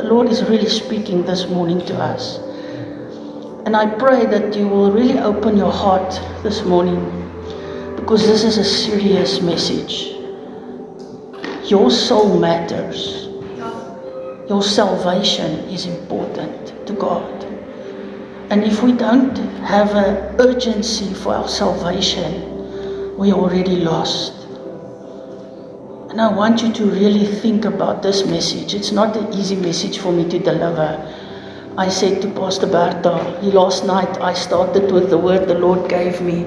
the Lord is really speaking this morning to us. And I pray that you will really open your heart this morning, because this is a serious message. Your soul matters. Your salvation is important to God. And if we don't have an urgency for our salvation, we're already lost. And I want you to really think about this message. It's not an easy message for me to deliver. I said to Pastor Bertha, last night I started with the word the Lord gave me.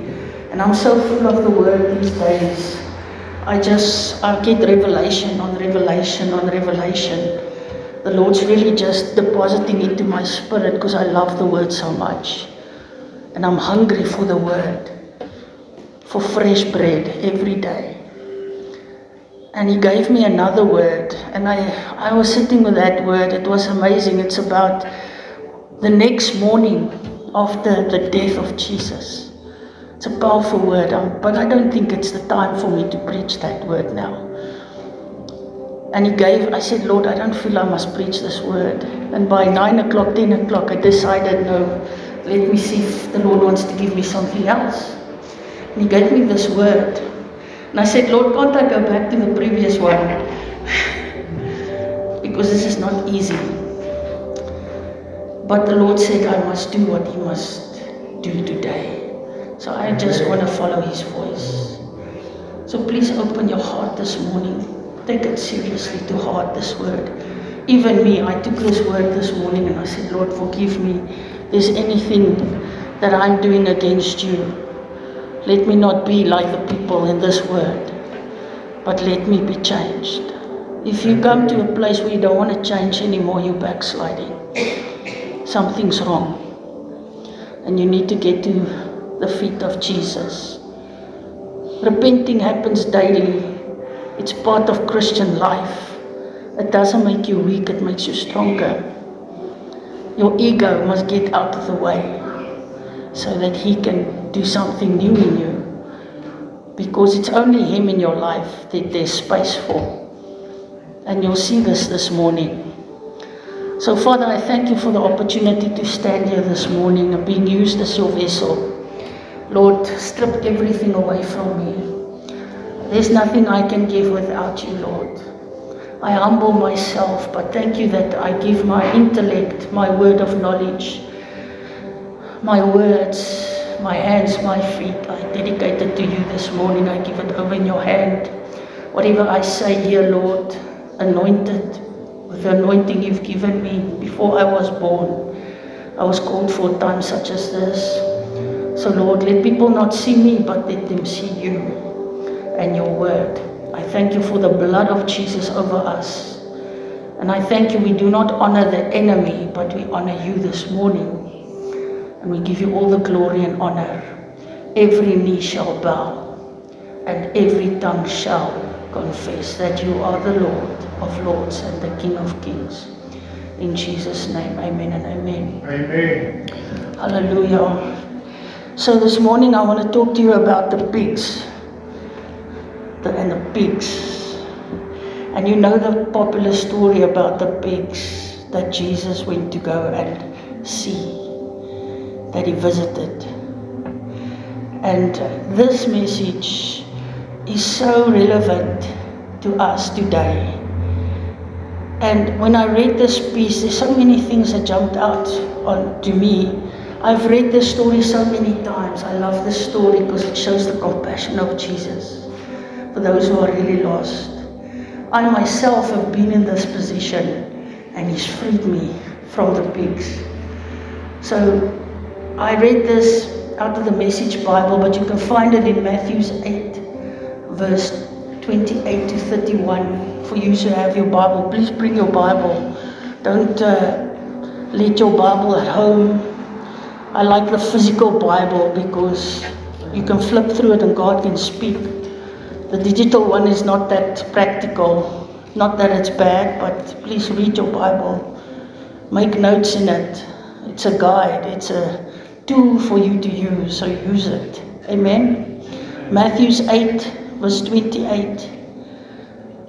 And I'm so full of the word these days. I get revelation on revelation on revelation. The Lord's really just depositing into my spirit because I love the word so much. And I'm hungry for the word, for fresh bread every day. And He gave me another word, and I was sitting with that word. It was amazing. It's about the next morning after the death of Jesus. It's a powerful word, but I don't think it's the time for me to preach that word now. And I said, Lord, I don't feel I must preach this word. And by 9 o'clock, 10 o'clock, I decided, no, let me see if the Lord wants to give me something else. And He gave me this word. And I said, Lord, can't I go back to the previous one? Because this is not easy. But the Lord said, I must do what He must do today. So I just want to follow His voice. So please open your heart this morning. Take it seriously to heart, this word. Even me, I took this word this morning and I said, Lord, forgive me. If there's anything that I'm doing against you, let me not be like the people in this word, but let me be changed. If you come to a place where you don't want to change anymore, you're backsliding. Something's wrong. And you need to get to the feet of Jesus. Repenting happens daily. It's part of Christian life. It doesn't make you weak, it makes you stronger. Your ego must get out of the way so that He can do something new in you. Because it's only Him in your life that there's space for. And you'll see this morning. So Father, I thank You for the opportunity to stand here this morning and being used as Your vessel. Lord, strip everything away from me. There's nothing I can give without You, Lord. I humble myself, but thank You that I give my intellect, my word of knowledge, my words, my hands, my feet, I dedicate it to You this morning. I give it over in Your hand. Whatever I say here, Lord, anointed with the anointing You've given me before I was born. I was called for a time such as this. So Lord, let people not see me, but let them see You and Your word. I thank You for the blood of Jesus over us. And I thank You, we do not honor the enemy, but we honor You this morning. And we give You all the glory and honor. Every knee shall bow, and every tongue shall confess that You are the Lord of lords and the King of kings. In Jesus' name, amen and amen. Amen. Hallelujah. So this morning I want to talk to you about the pigs. And the pigs. And you know the popular story about the pigs that Jesus went to go and see, that He visited. And this message is so relevant to us today. And when I read this piece, there's so many things that jumped out to me. I've read this story so many times. I love this story because it shows the compassion of Jesus for those who are really lost. I myself have been in this position, and He's freed me from the pigs. So I read this out of the Message Bible, but you can find it in Matthew 8, verse 28 to 31. For you who have your Bible, please bring your Bible. Don't let your Bible at home. I like the physical Bible because you can flip through it and God can speak. The digital one is not that practical. Not that it's bad, but please read your Bible. Make notes in it. It's a guide. It's a tool for you to use, so use it. Amen. Matthew 8, verse 28,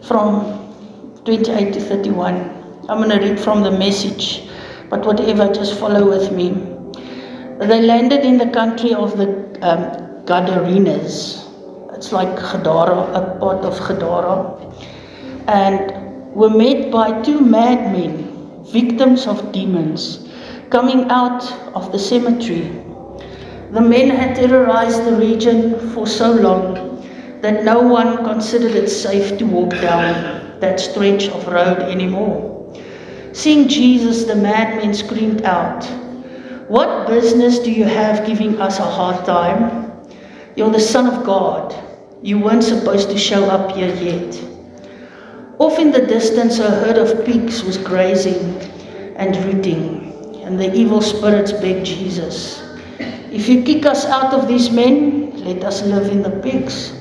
from 28 to 31. I'm going to read from the Message, but whatever, just follow with me. They landed in the country of the Gadarenes. It's like Gadara, a part of Gadara. And were met by two madmen, victims of demons, coming out of the cemetery. The men had terrorized the region for so long that no one considered it safe to walk down that stretch of road anymore. Seeing Jesus, the madmen screamed out, "What business do you have giving us a hard time? You're the Son of God. You weren't supposed to show up here yet." Off in the distance, a herd of pigs was grazing and rooting, and the evil spirits begged Jesus, "If you kick us out of these men, let us live in the pigs."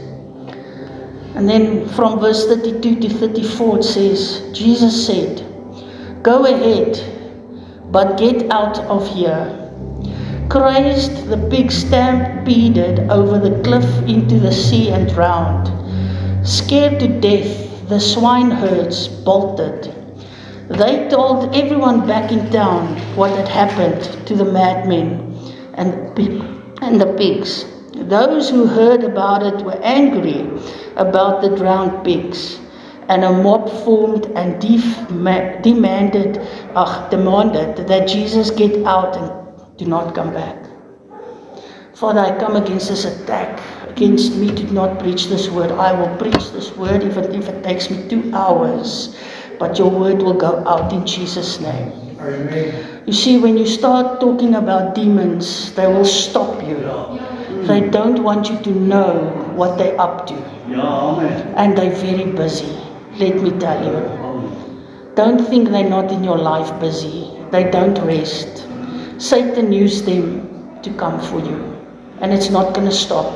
And then from verse 32 to 34 it says, Jesus said, "Go ahead, but get out of here." Crazed, the pigs stampeded over the cliff into the sea and drowned. Scared to death, the swineherds bolted. They told everyone back in town what had happened to the madmen and the pigs. Those who heard about it were angry about the drowned pigs, and a mob formed and demanded that Jesus get out and do not come back. Father, I come against this attack against me to not preach this word. I will preach this word even if it takes me 2 hours, but your word will go out in Jesus' name. Amen. You see, when you start talking about demons, they will stop you. They don't want you to know what they're up to. And they're very busy. Let me tell you. Don't think they're not in your life busy. They don't rest. Satan used them to come for you. And it's not going to stop.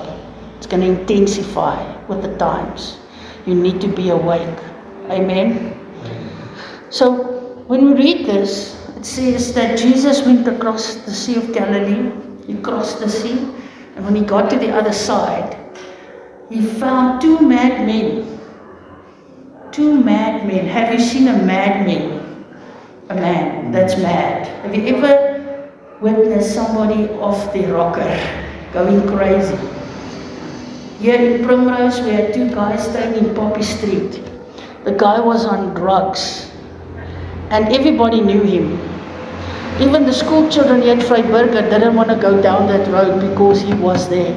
It's going to intensify with the times. You need to be awake. Amen. So when we read this, it says that Jesus went across the Sea of Galilee. He crossed the sea. And when he got to the other side, he found two madmen. Two madmen. Have you seen a madman? A man that's mad. Have you ever witnessed somebody off their rocker going crazy? Here in Primrose, we had two guys staying in Poppy Street. The guy was on drugs, and everybody knew him. Even the school children here at Vryburger didn't want to go down that road because he was there.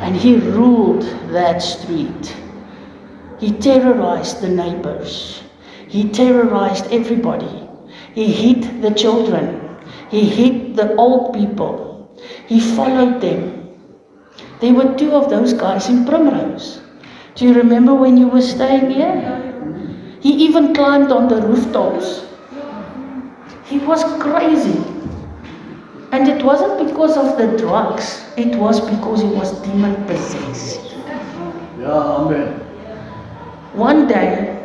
And he ruled that street. He terrorized the neighbors. He terrorized everybody. He hit the children. He hit the old people. He followed them. There were two of those guys in Primrose. Do you remember when you were staying here? He even climbed on the rooftops. He was crazy. And it wasn't because of the drugs. It was because he was demon possessed. Yeah, amen. One day,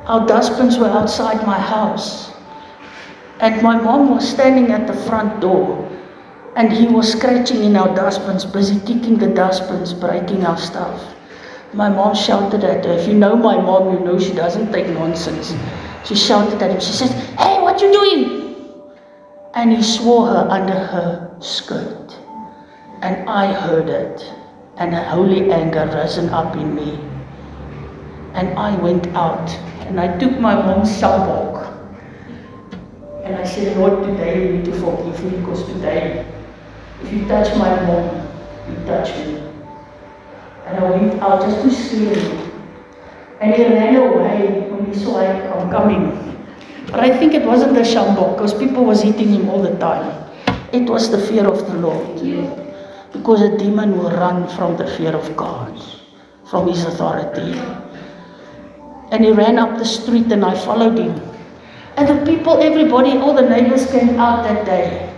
our dustbins were outside my house. And my mom was standing at the front door. And he was scratching in our dustbins, busy kicking the dustbins, breaking our stuff. My mom shouted at her. If you know my mom, you know she doesn't take nonsense. She shouted at him. She said, "Hey, what you doing?" And he swore her under her skirt. And I heard it. And a holy anger risen up in me. And I went out. And I took my mom's shambok. And I said, "Lord, today you need to forgive me, because today, if you touch my mom, you touch me." And I went out just to scare him. And he ran away when he saw I'm coming. But I think it wasn't the shambok, because people was hitting him all the time. It was the fear of the Lord. Because a demon will run from the fear of God, from his authority. And he ran up the street and I followed him. And the people, everybody, all the neighbors came out that day.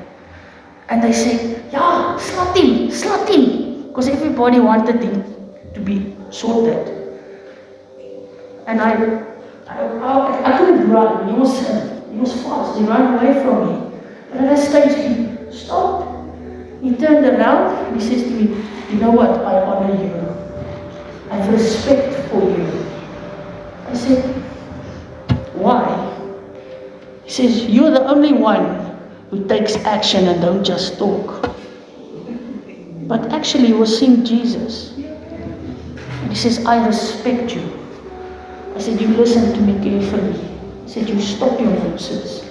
And they said, "Yeah, slut him. Because everybody wanted him to be sorted. And I couldn't run. He was fast. He ran away from me. But at that stage, he stopped. He turned around and he says to me, "You know what? I honor you. I have respect for you." I said, "Why?" He says, you're the only one who takes action and don't just talk. But actually he was seeing Jesus. And he says, I respect you. I said, you listen to me carefully. He said, you stop your nonsense.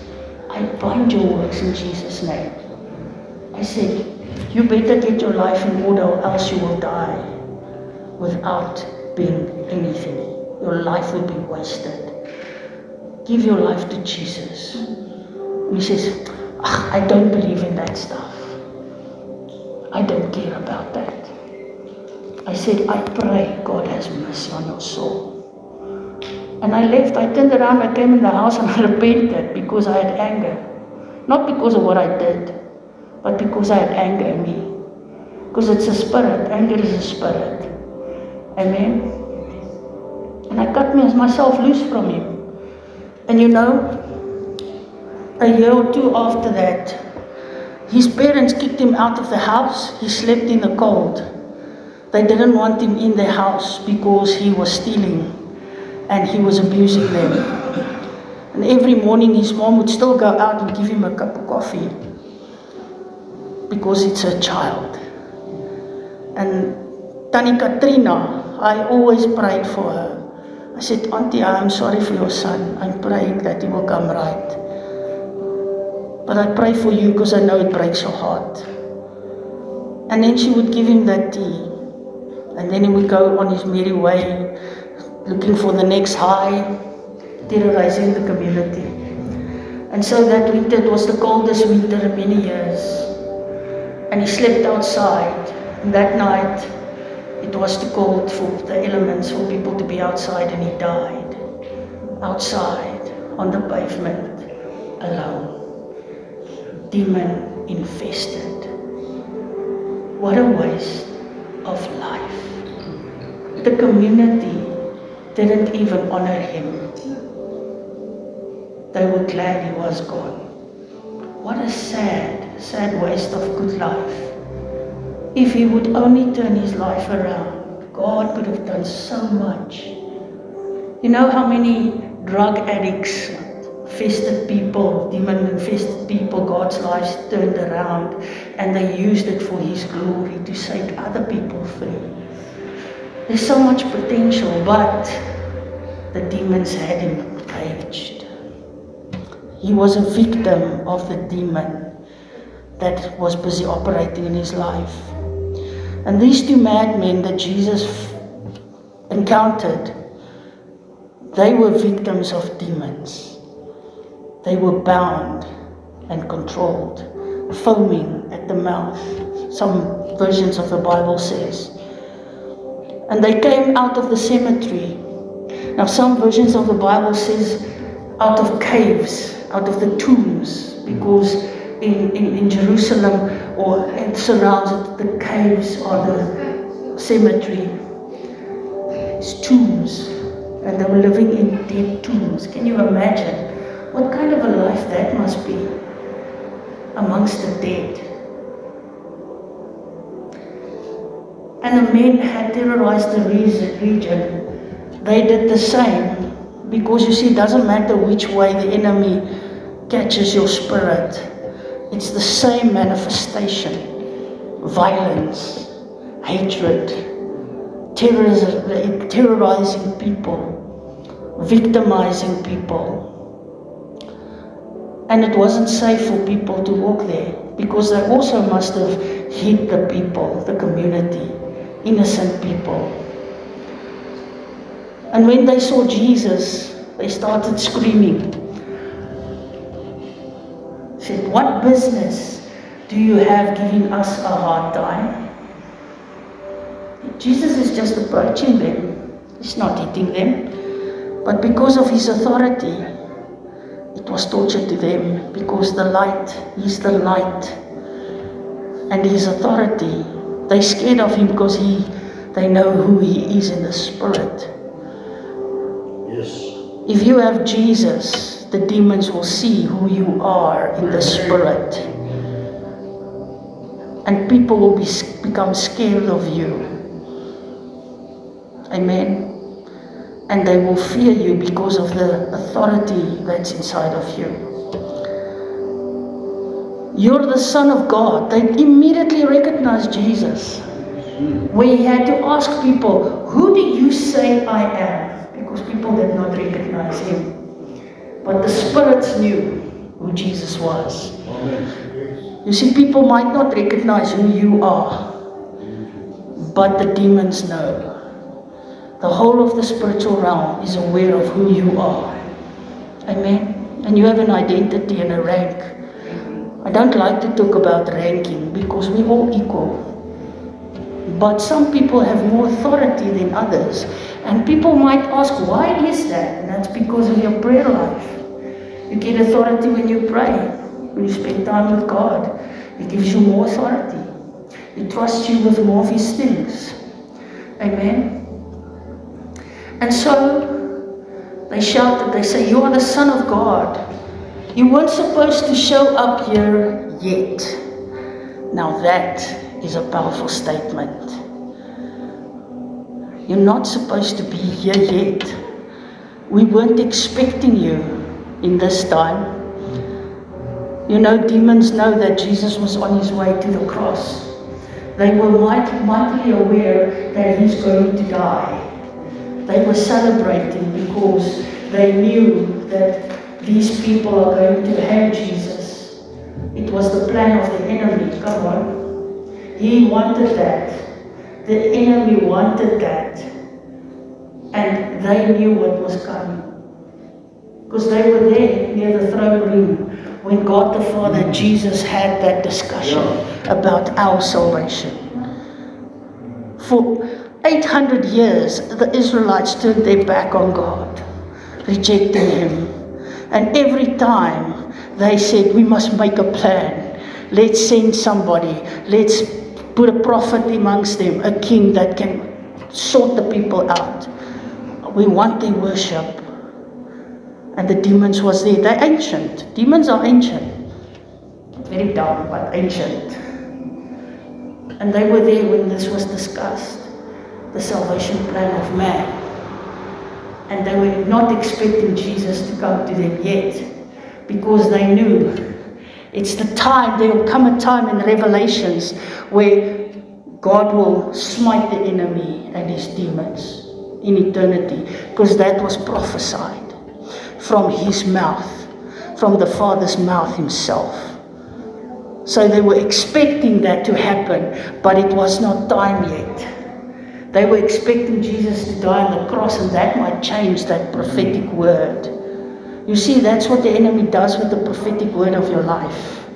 I bind your works in Jesus' name. I said, you better get your life in order or else you will die without being anything. Your life will be wasted. Give your life to Jesus. And he says, I don't believe in that stuff. I don't care about that. I said, I pray God has mercy on your soul. And I left, I turned around, I came in the house and I repented because I had anger. Not because of what I did, but because I had anger in me. Because it's a spirit, anger is a spirit. Amen. And I cut myself loose from him. And you know, a year or two after that, his parents kicked him out of the house. He slept in the cold. They didn't want him in their house because he was stealing and he was abusing them. And every morning his mom would still go out and give him a cup of coffee because it's her child. And Tannie Katrina, I always prayed for her. I said, Auntie, I'm sorry for your son. I'm praying that he will come right. But I pray for you because I know it breaks your heart. And then she would give him that tea. And then he would go on his merry way, looking for the next high, terrorizing the community. And so that winter, it was the coldest winter in many years. And he slept outside. And that night, it was too cold for the elements, for people to be outside, and he died. Outside, on the pavement, alone. Demon infested. What a waste of life. The community didn't even honor him. They were glad he was gone. What a sad, sad waste of good life. If he would only turn his life around, God could have done so much. You know how many drug addicts, infested people, demon-infested people, God's lives turned around and they used it for his glory to set other people free. There's so much potential, but the demons had him caged. He was a victim of the demon that was busy operating in his life. And these two madmen that Jesus encountered, they were victims of demons. They were bound and controlled, foaming at the mouth, some versions of the Bible says. And they came out of the cemetery. Now some versions of the Bible says out of caves, out of the tombs, because in Jerusalem or it surrounds it, the caves or the cemetery. It's tombs. And they were living in dead tombs. Can you imagine what kind of a life that must be amongst the dead? And the men had terrorized the region. They did the same, because you see, it doesn't matter which way the enemy catches your spirit. It's the same manifestation. Violence, hatred, terrorizing people, victimizing people. And it wasn't safe for people to walk there, because they also must have hit the people, the community, innocent people. And when they saw Jesus, they started screaming. Said, what business do you have giving us a hard time? Jesus is just approaching them. He's not hitting them. But because of his authority, it was torture to them, because the light, he's the light. And his authority, they're scared of him because they know who he is in the spirit. Yes. If you have Jesus, the demons will see who you are in the spirit. And people will become scared of you. Amen. And they will fear you because of the authority that's inside of you. You're the Son of God. They immediately recognized Jesus. Where he had to ask people, who do you say I am? Because people did not recognize him. But the spirits knew who Jesus was. You see, people might not recognize who you are, but the demons know. The whole of the spiritual realm is aware of who you are. Amen? And you have an identity and a rank. I don't like to talk about ranking because we're all equal. But some people have more authority than others. And people might ask, why is that? And that's because of your prayer life. You get authority when you pray. When you spend time with God, He gives you more authority. He trusts you with more of His things. Amen? And so, they shouted, they say, you are the Son of God. You weren't supposed to show up here yet. Now that is a powerful statement. You're not supposed to be here yet. We weren't expecting you in this time. You know, demons know that Jesus was on his way to the cross. They were mightily aware that he's going to die. They were celebrating because they knew that these people are going to have Jesus. It was the plan of the enemy. Come on. He wanted that. The enemy wanted that. And they knew what was coming. Because they were there near the throne room when God the Father and Jesus had that discussion about our salvation. For 800 years, the Israelites turned their back on God, rejecting Him. And every time they said, we must make a plan. Let's send somebody. Let's put a prophet amongst them, a king that can sort the people out. We want their worship. And the demons was there. They're ancient. Demons are ancient. Very dumb, but ancient. And they were there when this was discussed. The salvation plan of man. And they were not expecting Jesus to come to them yet. Because they knew it's the time, there will come a time in Revelations where God will smite the enemy and his demons in eternity. Because that was prophesied from his mouth, from the Father's mouth himself. So they were expecting that to happen, but it was not time yet. They were expecting Jesus to die on the cross, and that might change that prophetic word. You see, that's what the enemy does with the prophetic word of your life.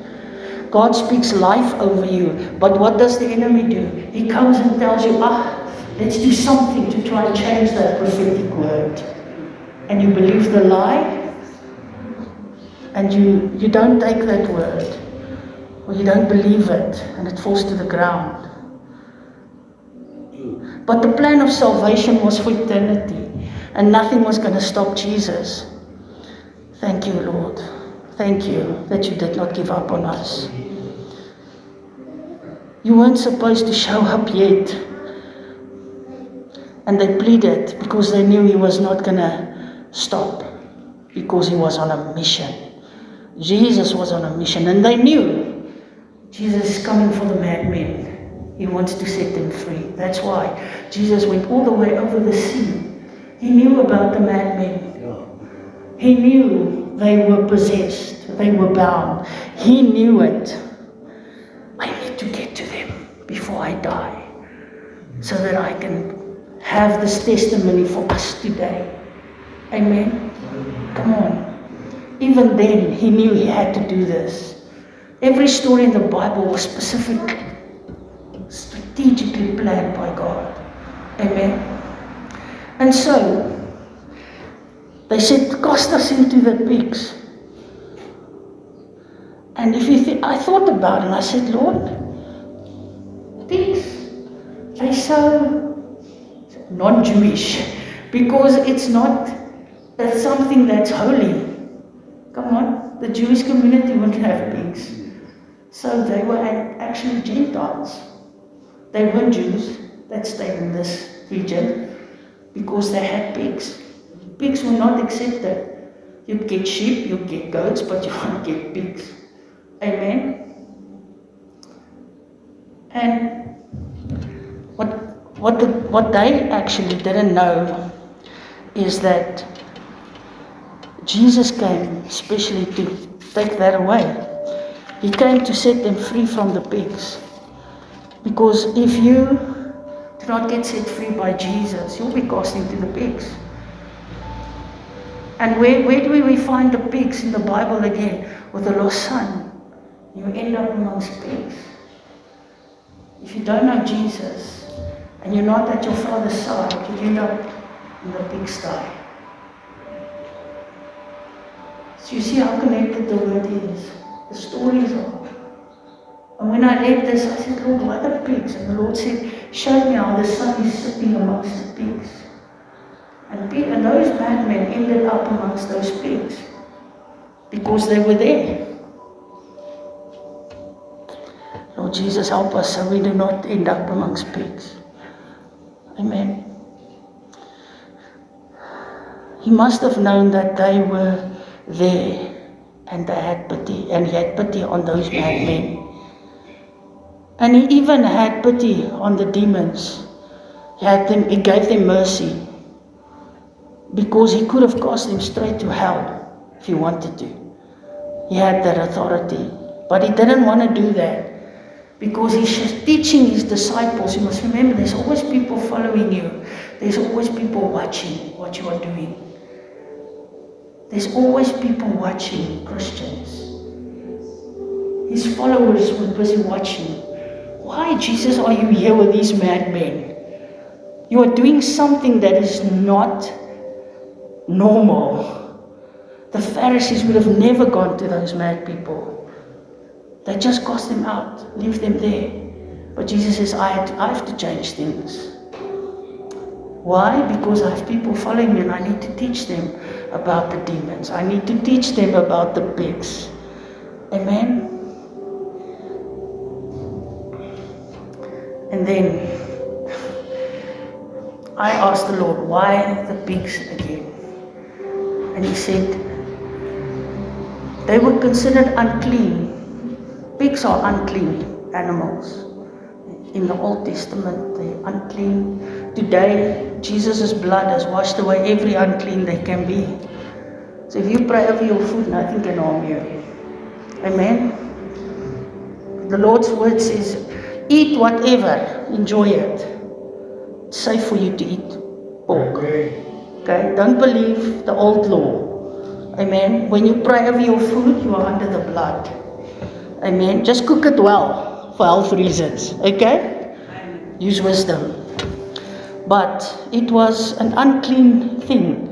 God speaks life over you, but what does the enemy do? He comes and tells you, let's do something to try and change that prophetic word. And you believe the lie, and you don't take that word, or you don't believe it, and it falls to the ground. But the plan of salvation was for eternity, and nothing was going to stop Jesus. Thank you, Lord. Thank you that you did not give up on us. You weren't supposed to show up yet. And they pleaded because they knew he was not going to stop, because he was on a mission. Jesus was on a mission, and they knew Jesus is coming for the madmen. He wants to set them free. That's why Jesus went all the way over the sea. He knew about the madmen. He knew they were possessed. They were bound. He knew it. I need to get to them before I die, so that I can have this testimony for us today. Amen. Come on. Even then, he knew he had to do this. Every story in the Bible was specific, strategically planned by God. Amen. And so, they said, cast us into the pigs. And if you think, I thought about it, and I said, Lord, pigs, they're so non-Jewish, because it's something that's holy. Come on, the Jewish community wouldn't have pigs. So they were actually Gentiles. They weren't Jews that stayed in this region because they had pigs. Pigs were not accepted. You'd get sheep, you'd get goats, but you won't get pigs. Amen? And what they actually didn't know is that Jesus came especially to take that away. He came to set them free from the pigs. Because if you do not get set free by Jesus, you'll be cast into the pigs. And where do we find the pigs in the Bible again? With the lost son. You end up amongst pigs. If you don't know Jesus, and you're not at your Father's side, you end up in the pigsty. So you see how connected the word is. The stories are. And when I read this, I said, Lord, what are pigs? And the Lord said, show me how the son is sitting amongst the pigs. And those madmen ended up amongst those pigs because they were there. Lord Jesus, help us so we do not end up amongst pigs. Amen. He must have known that they were there and they had pity, and he had pity on those madmen. And he even had pity on the demons. He gave them mercy. Because he could have cast them straight to hell if he wanted to. He had that authority. But he didn't want to do that. Because he's teaching his disciples. You must remember, there's always people following you. There's always people watching what you are doing. There's always people watching Christians. His followers were busy watching. Why, Jesus, are you here with these madmen? You are doing something that is not normal. The Pharisees would have never gone to those mad people. They just cast them out, leave them there. But Jesus says, I have to change things. Why? Because I have people following me and I need to teach them about the demons. I need to teach them about the pigs. Amen? And then I asked the Lord, why the pigs again? And he said, they were considered unclean. Pigs are unclean animals. In the Old Testament, they're unclean. Today, Jesus' blood has washed away every unclean there can be. So if you pray over your food, nothing can harm you. Amen? The Lord's word says, eat whatever, enjoy it. It's safe for you to eat pork. Okay? Don't believe the old law. Amen? When you pray over your food, you are under the blood. Amen? Just cook it well for health reasons. Okay? Use wisdom. But it was an unclean thing.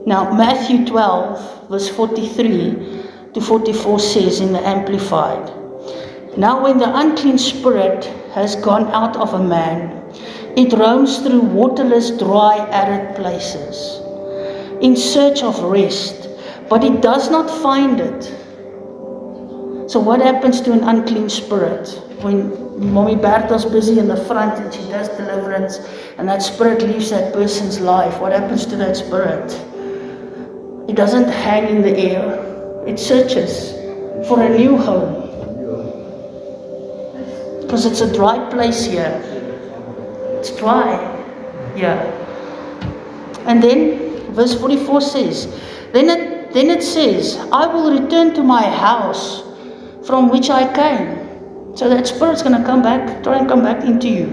Now, Matthew 12, verse 43 to 44 says in the Amplified, now when the unclean spirit has gone out of a man, it roams through waterless, dry, arid places in search of rest, but it does not find it. So what happens to an unclean spirit? When Mommy Bertha's busy in the front and she does deliverance and that spirit leaves that person's life, what happens to that spirit? It doesn't hang in the air. It searches for a new home. Because it's a dry place here. It's dry. Yeah. And then verse 44 says, then it says, I will return to my house from which I came. So that spirit's going to come back, try and come back into you.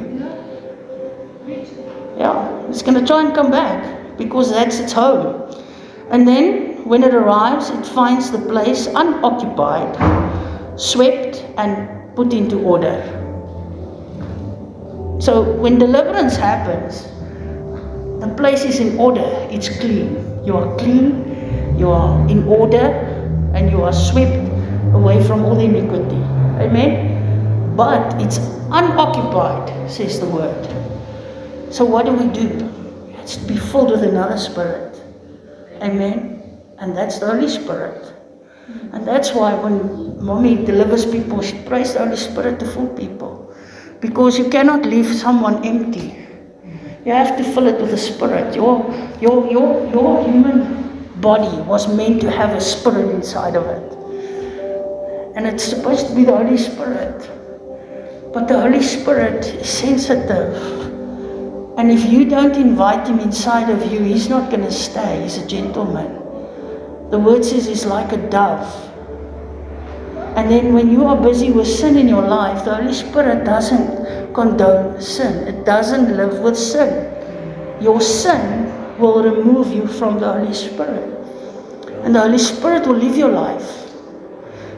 Yeah, it's going to try and come back because that's its home. And then when it arrives, it finds the place unoccupied, swept and put into order. So when deliverance happens, the place is in order, it's clean. You are clean, you are in order, and you are swept away from all the iniquity. Amen? But it's unoccupied, says the word. So what do? It's to be filled with another spirit. Amen? And that's the Holy Spirit. And that's why when Mommy delivers people, she prays the Holy Spirit to fill people. Because you cannot leave someone empty. You have to fill it with the Spirit. Your human body was meant to have a spirit inside of it. And it's supposed to be the Holy Spirit. But the Holy Spirit is sensitive. And if you don't invite Him inside of you, He's not going to stay. He's a gentleman. The word says He's like a dove. And then when you are busy with sin in your life, the Holy Spirit doesn't condone sin. It doesn't live with sin. Your sin will remove you from the Holy Spirit. And the Holy Spirit will live your life,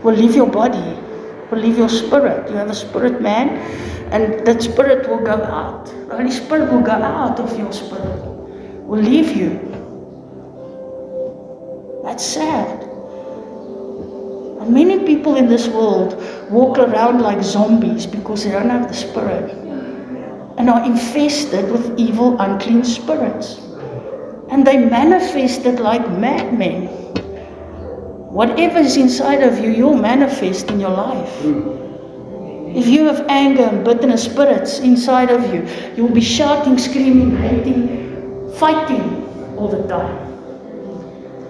will leave your body, will leave your spirit. You have a spirit, man, and that spirit will go out. The Holy Spirit will go out of your spirit, will leave you. That's sad. And many people in this world walk around like zombies because they don't have the Spirit and are infested with evil, unclean spirits. And they manifest it like madmen. Whatever is inside of you, you'll manifest in your life. If you have anger and bitterness spirits inside of you, you'll be shouting, screaming, hating, fighting all the time.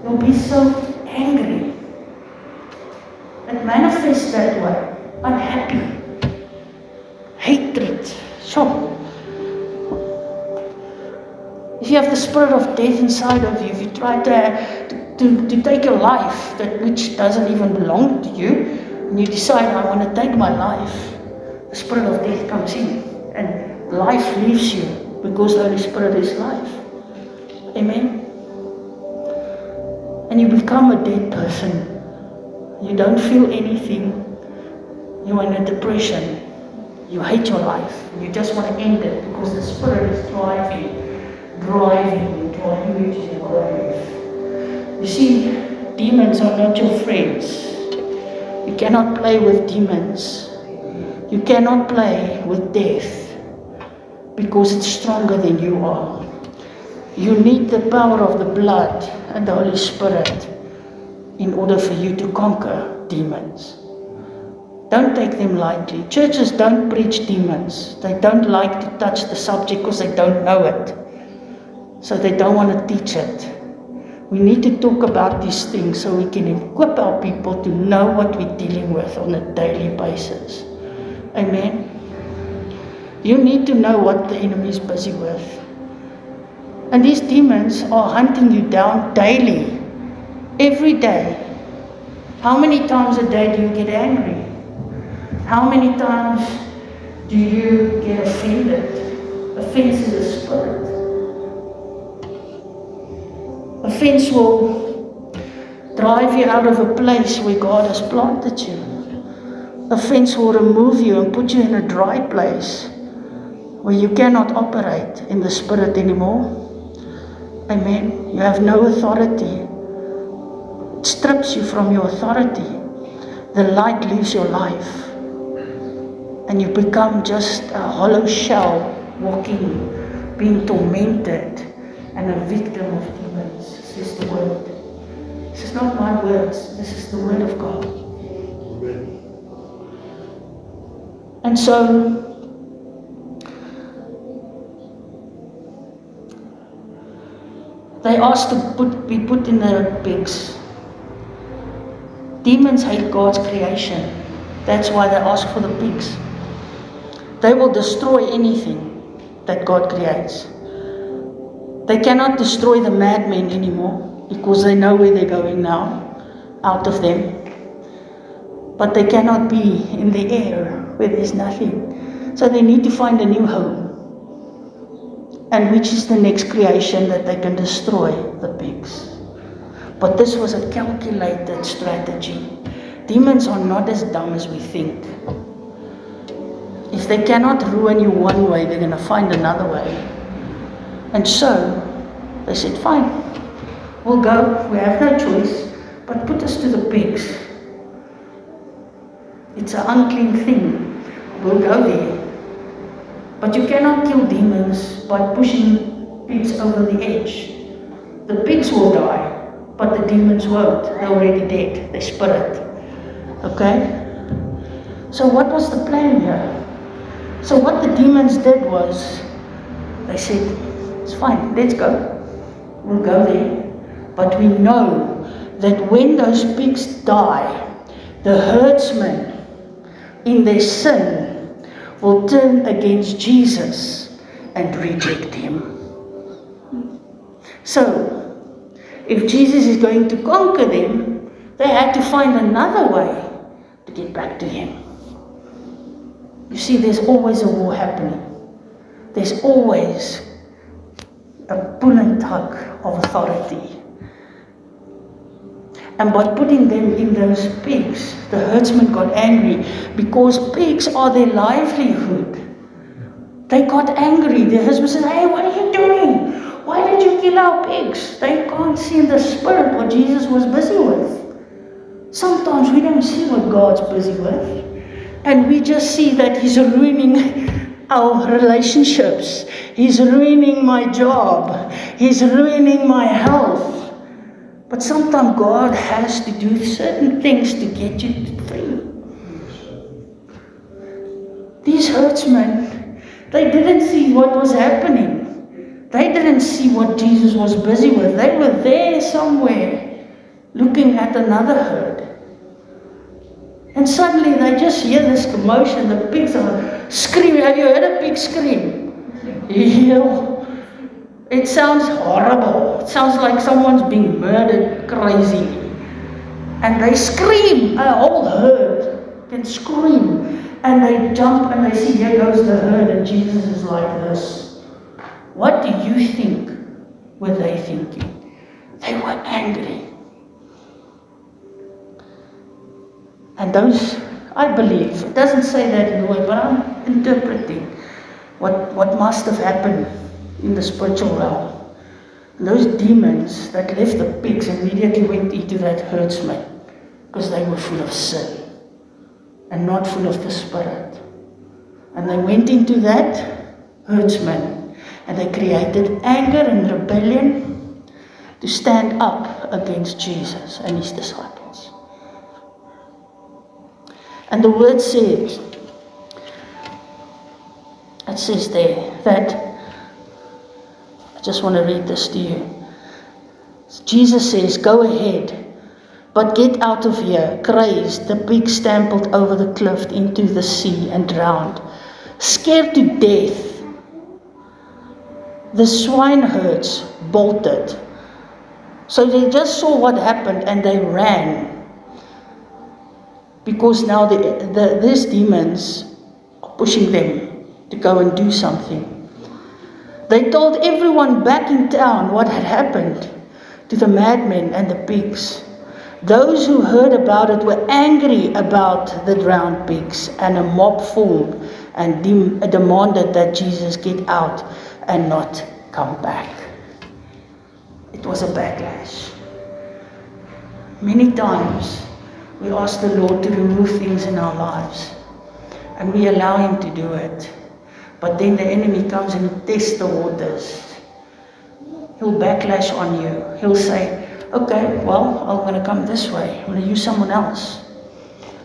You'll be so angry. It manifests that way. Unhappy. Hatred. Shock. If you have the spirit of death inside of you, if you try to take a life that which doesn't even belong to you, and you decide, I want to take my life, the spirit of death comes in, and life leaves you, because the Holy Spirit is life. Amen? And you become a dead person. You don't feel anything. You are in a depression. You hate your life. You just want to end it because the Spirit is driving into a huge grave. You see, demons are not your friends. You cannot play with demons. You cannot play with death because it's stronger than you are. You need the power of the blood and the Holy Spirit in order for you to conquer demons. Don't take them lightly. Churches don't preach demons. They don't like to touch the subject because they don't know it. So they don't want to teach it. We need to talk about these things so we can equip our people to know what we're dealing with on a daily basis. Amen. You need to know what the enemy is busy with. And these demons are hunting you down daily. Every day. How many times a day do you get angry? How many times do you get offended? Offense is a spirit. Offense will drive you out of a place where God has planted you. Offense will remove you and put you in a dry place where you cannot operate in the Spirit anymore. Amen. You have no authority. It strips you from your authority. The light leaves your life. And you become just a hollow shell, walking, being tormented, and a victim of demons. This is the word. This is not my words. This is the word of God. And so, they asked to be put in the pigs. Demons hate God's creation. That's why they ask for the pigs. They will destroy anything that God creates. They cannot destroy the madmen anymore because they know where they're going now, out of them. But they cannot be in the air where there's nothing. So they need to find a new home. And which is the next creation that they can destroy the pigs. But this was a calculated strategy. Demons are not as dumb as we think. If they cannot ruin you one way, they're going to find another way. And so, they said, fine, we'll go, we have no choice, but put us to the pigs. It's an unclean thing. We'll go there. But you cannot kill demons by pushing pigs over the edge. The pigs will die, but the demons won't. They're already dead. They're spirit. Okay? So what was the plan here? So what the demons did was, They said, it's fine, let's go. We'll go there. But we know that when those pigs die, the herdsmen in their sin will turn against Jesus and reject him. So, if Jesus is going to conquer them, they had to find another way to get back to him. You see, there's always a war happening. There's always a pull and tug of authority. And by putting them in those pigs, the herdsmen got angry because pigs are their livelihood. They got angry. The herdsmen said, hey, what are you doing? Why did you kill our pigs? They can't see in the spirit what Jesus was busy with. Sometimes we don't see what God's busy with. And we just see that he's ruining our relationships. He's ruining my job. He's ruining my health. But sometimes God has to do certain things to get you free. These herdsmen, they didn't see what was happening. They didn't see what Jesus was busy with. They were there somewhere looking at another herd. And suddenly they just hear this commotion. The pigs are screaming. Have you heard a pig scream? Yeah. It sounds horrible. It sounds like someone's being murdered crazily. And they scream. A whole herd can scream. And they jump and they see, here goes the herd. And Jesus is like this. What do you think were they thinking? They were angry. And those, I believe, it doesn't say that in the word, but I'm interpreting what must have happened in the spiritual realm. And those demons that left the pigs immediately went into that herdsman because they were full of sin and not full of the Spirit. And they went into that herdsman and they created anger and rebellion to stand up against Jesus and his disciples. And the word says, it says there that, I just want to read this to you. Jesus says, go ahead, but get out of here. Crazed, the pig stumbled over the cliff into the sea and drowned. Scared to death, the swineherds bolted. So they just saw what happened and they ran. Because now these demons are pushing them to go and do something. They told everyone back in town what had happened to the madmen and the pigs. Those who heard about it were angry about the drowned pigs, and a mob formed and demanded that Jesus get out and not come back. It was a backlash. Many times we ask the Lord to remove things in our lives, and we allow him to do it. But then the enemy comes and tests the waters. He'll backlash on you. He'll say, okay, well, I'm going to come this way. I'm going to use someone else.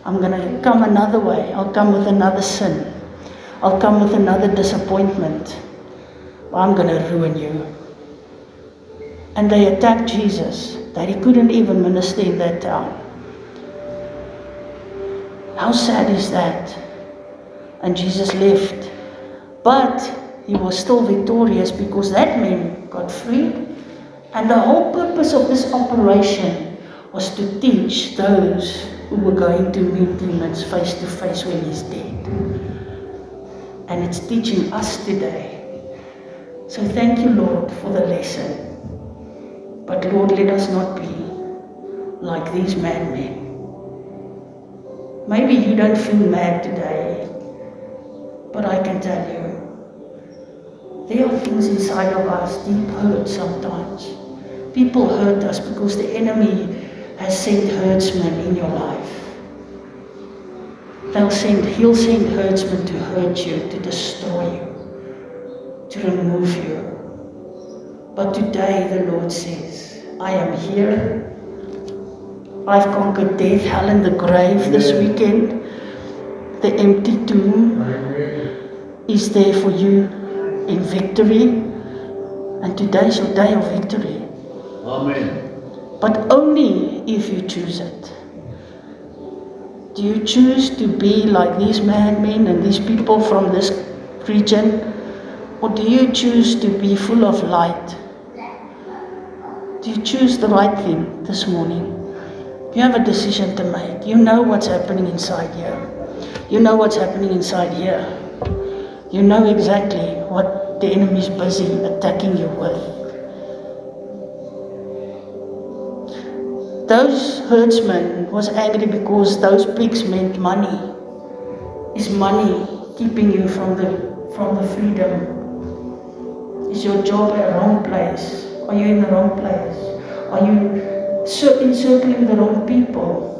I'm going to come another way. I'll come with another sin. I'll come with another disappointment. I'm going to ruin you. And they attacked Jesus, that he couldn't even minister in that town. How sad is that? And Jesus left. But he was still victorious because that man got freed. And the whole purpose of this operation was to teach those who were going to meet demons face to face when he's dead. And it's teaching us today. So thank you, Lord, for the lesson. But Lord, let us not be like these madmen. Maybe you don't feel mad today, but I can tell you, there are things inside of us, deep hurt sometimes. People hurt us because the enemy has sent herdsmen in your life. He'll send herdsmen to hurt you, to destroy you, to remove you. But today the Lord says, I am here. I've conquered death, hell, and the grave this weekend. The empty tomb is there for you. in victory, and today is your day of victory. Amen. But only if you choose it. Do you choose to be like these madmen and these people from this region? Or do you choose to be full of light? Do you choose the right thing this morning? You have a decision to make. You know what's happening inside here. You know what's happening inside here. You know exactly what the enemy is busy attacking you with. Those herdsmen was angry because those pigs meant money. Is money keeping you from the freedom? Is your job at the wrong place? Are you in the wrong place? Are you encircling the wrong people?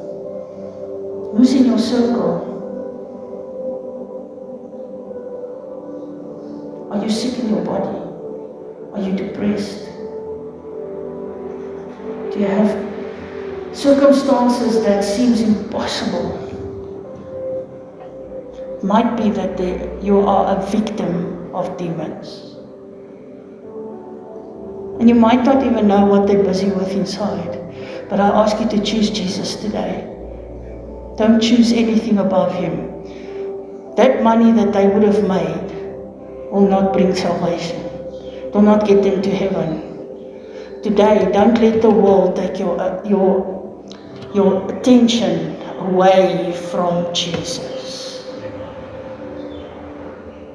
Who's in your circle? Are you sick in your body? Are you depressed? Do you have circumstances that seems impossible? It might be that you are a victim of demons. And you might not even know what they're busy with inside. But I ask you to choose Jesus today. Don't choose anything above Him. That money that they would have made will not bring salvation. Do not get them to heaven. Today, don't let the world take your attention away from Jesus.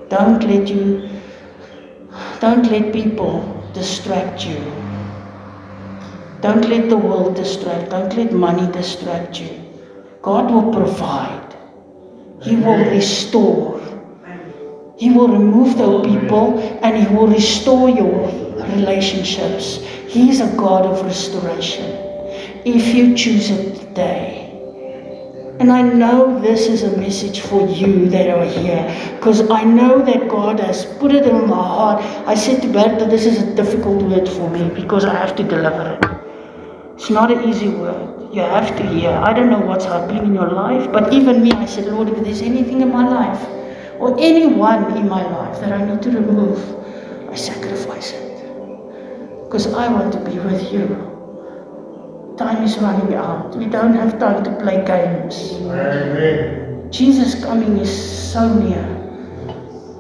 Don't let people distract you. Don't let the world distract. Don't let money distract you. God will provide. He will restore. He will remove those people and He will restore your relationships. He is a God of restoration. If you choose it today. And I know this is a message for you that are here, because I know that God has put it in my heart. I said to Bertha, this is a difficult word for me because I have to deliver it. It's not an easy word. You have to hear. I don't know what's happening in your life, but even me, I said, Lord, if there's anything in my life or anyone in my life that I need to remove, I sacrifice it. Because I want to be with you. Time is running out. We don't have time to play games. Amen. Jesus coming is so near.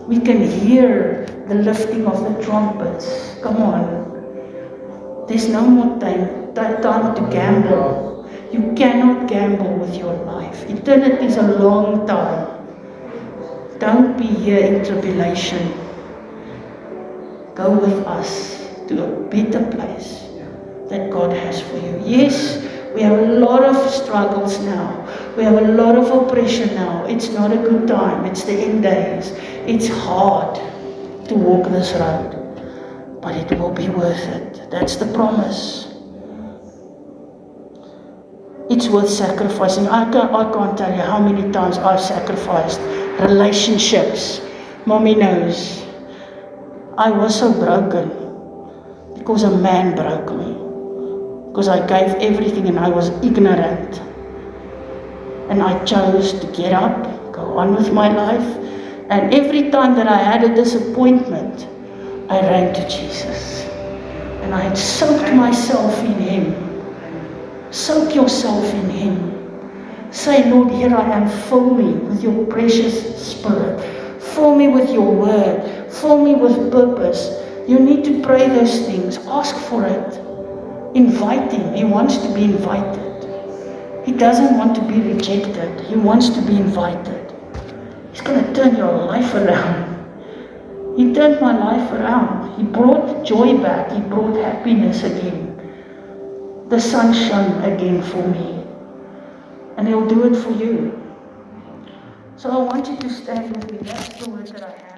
We can hear the lifting of the trumpets. Come on. There's no more time to gamble. You cannot gamble with your life. Eternity is a long time. Don't be here in tribulation. Go with us to a better place that God has for you. Yes, we have a lot of struggles now. We have a lot of oppression now. It's not a good time. It's the end days. It's hard to walk this road, but it will be worth it. That's the promise. It's worth sacrificing. I can't tell you how many times I've sacrificed relationships. Mommy knows. I was so broken because a man broke me. Because I gave everything and I was ignorant. And I chose to get up, go on with my life. And every time that I had a disappointment, I ran to Jesus. And I had soaked myself in Him. Soak yourself in Him. Say, Lord, here I am. Fill me with your precious Spirit. Fill me with your word. Fill me with purpose. You need to pray those things. Ask for it. Invite Him. He wants to be invited. He doesn't want to be rejected. He wants to be invited. He's going to turn your life around. He turned my life around. He brought joy back. He brought happiness again. The sun shone again for me. And He'll do it for you. So I want you to stand with me. That's the word that I have.